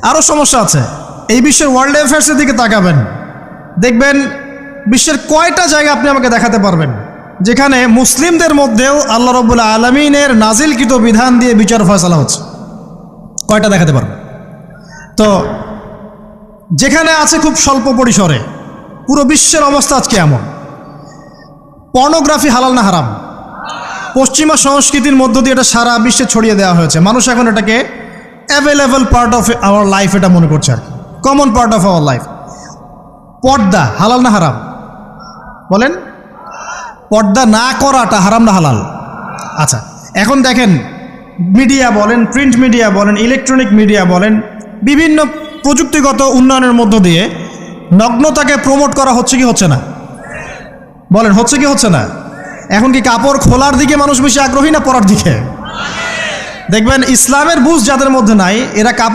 আরও সমস্যা আছে। এই বিশ্বের ওয়ার্ল্ড অ্যাফেয়ার্সের দিকে তাকাবেন, দেখবেন বিশ্বের কয়টা জায়গা আপনি আমাকে দেখাতে পারবেন যেখানে মুসলিমদের মধ্যেও আল্লাহ রাব্বুল আলামিনের নাজিলকৃত বিধান দিয়ে বিচার ফয়সালা হচ্ছে? কয়টা দেখাতে পারবেন? তো যেখানে আছে খুব স্বল্প পরিসরে। পুরো বিশ্বের অবস্থা আজকে এমন। পর্নোগ্রাফি হালাল না হারাম? পশ্চিমা সংস্কৃতির মধ্য দিয়ে এটা সারা বিশ্বে ছড়িয়ে দেওয়া হয়েছে। মানুষ এখন এটাকে available part of our life এটা মনে করছে, আর কি common part of our life. পর্দা হালাল না হারাম বলেন? পর্দা না করাটা হারাম না হালাল? আচ্ছা, এখন দেখেন, মিডিয়া বলেন, প্রিন্ট মিডিয়া বলেন, ইলেকট্রনিক মিডিয়া বলেন, বিভিন্ন প্রযুক্তিগত উন্নয়নের মধ্য দিয়ে নগ্নতাকে প্রমোট করা হচ্ছে কি হচ্ছে না? বলেন, হচ্ছে কি হচ্ছে না? এখন কি কাপড় খোলার দিকে মানুষ বেশি আগ্রহী না পরার দিকে? দেখবেন ইসলামের বুঝ যাদের মধ্যে নাই, এরা কাপড়